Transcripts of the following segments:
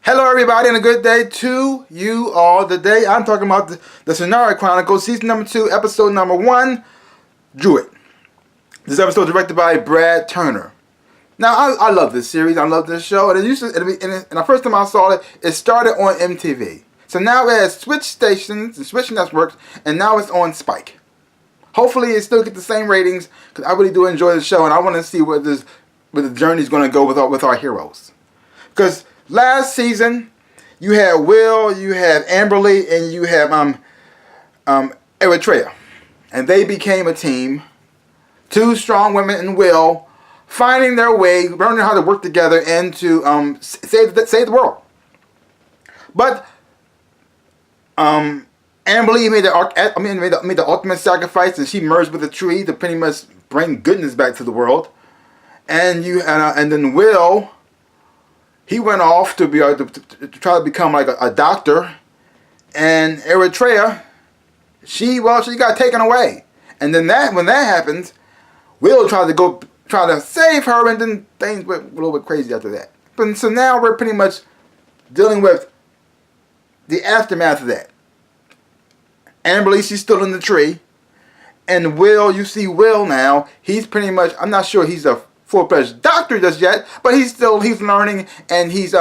Hello everybody and a good day to you all. Today I'm talking about the Shannara Chronicles, season number 2, episode number 1, Druid. This episode is directed by Brad Turner. Now I love this series, I love this show, and the first time I saw it, it started on MTV. So now it has switched stations and switched networks, and now it's on Spike. Hopefully it still gets the same ratings, because I really do enjoy the show, and I want to see where the journey is going to go with our heroes. Because last season, you had Will, you had Amberly, and you had Eretria. And they became a team. 2 strong women and Will finding their way, learning how to work together and to save the world. But Amberly made the ultimate sacrifice, and she merged with a tree to pretty much bring goodness back to the world. And then Will, he went off to try to become like a doctor, and Eretria, she got taken away. And then when that happened, Will tried to save her, and then things went a little bit crazy after that. But so now we're pretty much dealing with the aftermath of that. Amberly, she's still in the tree, and Will, you see Will now, he's pretty much, I'm not sure he's a full-fledged doctor just yet, but he's learning, and he's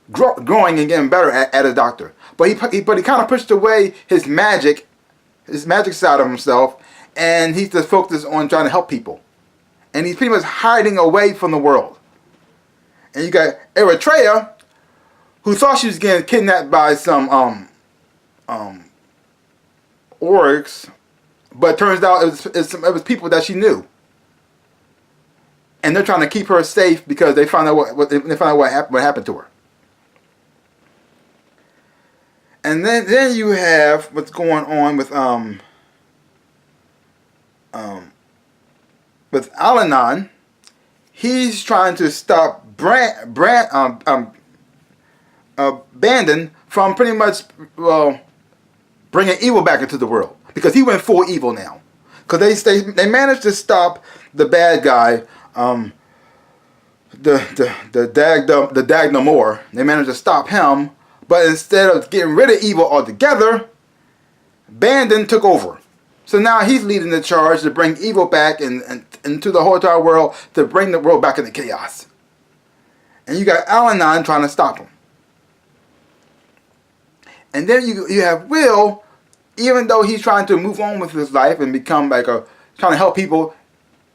growing and getting better at a doctor. But he kind of pushed away his magic side of himself, and he's just focused on trying to help people. And he's pretty much hiding away from the world. And you got Eretria, who thought she was getting kidnapped by some orcs, but turns out it was people that she knew. And they're trying to keep her safe because they found out what happened to her. And then you have what's going on with Al-Anon. He's trying to stop Bandon from pretty much bringing evil back into the world, because he went full evil now. Because they managed to stop the bad guy. The Dagnamore, they managed to stop him, but instead of getting rid of evil altogether, Bandon took over. So now he's leading the charge to bring evil back into the whole entire world, to bring the world back into chaos. And you got Al-Anon trying to stop him. And then you have Will, even though he's trying to move on with his life and become trying to help people.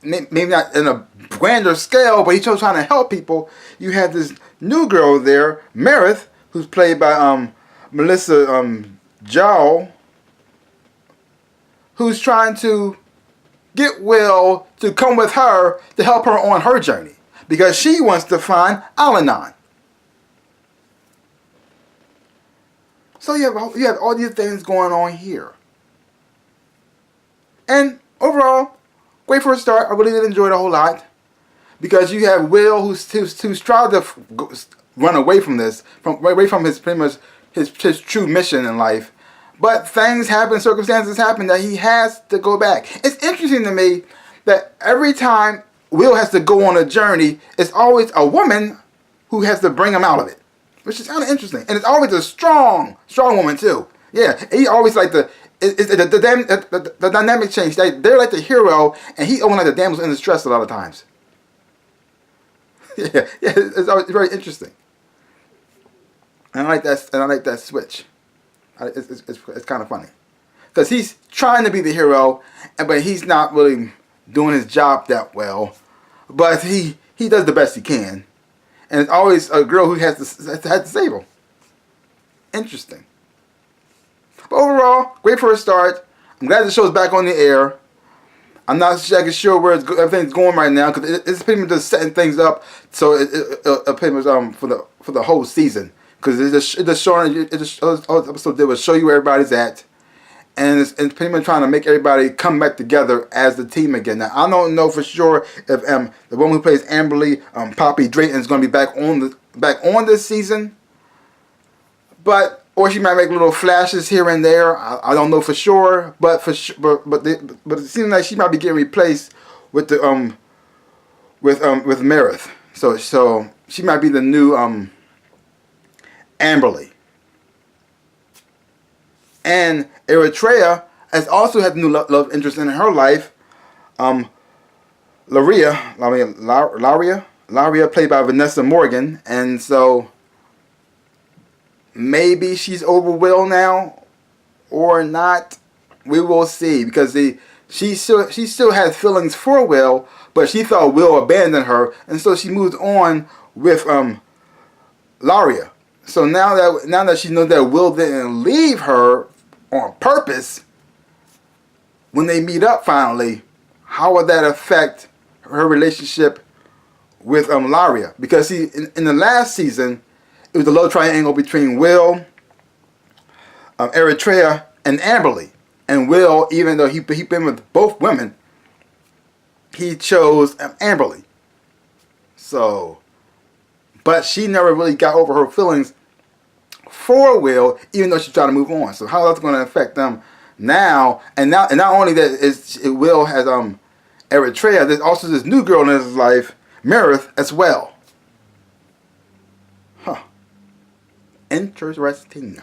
Maybe not in a grander scale, but he's still trying to help people. You have this new girl there, Meredith, who's played by Melissa Jowl, who's trying to get Will to come with her to help her on her journey, because she wants to find Al-Anon. So you have all these things going on here. And overall, great for a start. I really did enjoy it a whole lot, because you have Will who's tried to run away from this, away from his pretty much his true mission in life. But things happen, circumstances happen that he has to go back. It's interesting to me that every time Will has to go on a journey, it's always a woman who has to bring him out of it, which is kind of interesting. And it's always a strong woman too. Yeah, he always like the dynamic change. They're like the hero, and he almost like the damsel in distress a lot of times. yeah, it's always very interesting. And I like that switch. It's kind of funny, because he's trying to be the hero, but he's not really doing his job that well. But he does the best he can, and it's always a girl who has to save him. Interesting. But overall, great for a start. I'm glad the show's back on the air. I'm not sure where everything's going right now, because it's pretty much just setting things up. So it pretty much for the whole season, because it just all the episode did was show you where everybody's at, and it's pretty much trying to make everybody come back together as the team again. Now I don't know for sure if the woman who plays Amberly, Poppy Drayton, is going to be back on this season, or she might make little flashes here and there. I don't know for sure, but it seems like she might be getting replaced with with Meredith. So she might be the new Amberly. And Eretria has also had new love interest in her life. Laria, played by Vanessa Morgan. And so maybe she's over Will now or not. We will see, because she still has feelings for Will, but she thought Will abandoned her, and so she moved on with Laria. So now that she knows that Will didn't leave her on purpose, when they meet up finally, how would that affect her relationship with Laria? Because see, in the last season, it was a love triangle between Will, Eretria, and Amberly. And Will, even though he'd been with both women, he chose Amberly. So, but she never really got over her feelings for Will, even though she's trying to move on. So how that's going to affect them now? And not only that Will has Eretria, there's also this new girl in his life, Meredith, as well. Huh. Interesting.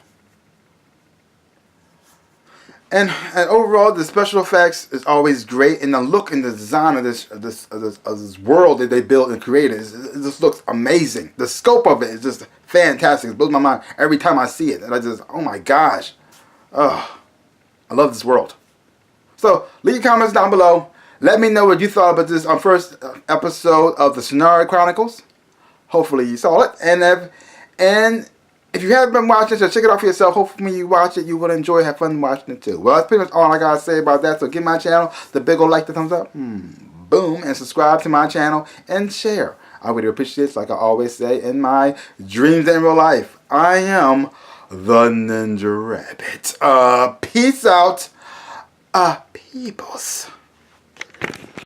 And overall, the special effects is always great, and the look and the design of this world that they built and created, it just looks amazing. The scope of it is just fantastic. It blows my mind every time I see it, and I just, oh my gosh, I love this world. So leave your comments down below. Let me know what you thought about this first episode of the Shannara Chronicles. Hopefully you saw it, and if you haven't been watching it, so check it out for yourself. Hopefully when you watch it, you will enjoy, have fun watching it too. Well, that's pretty much all I got to say about that. So give my channel the big old like, the thumbs up, boom, and subscribe to my channel and share. I really appreciate it. Like I always say in my dreams and real life, I am the NinjaRabbit. Peace out, peoples.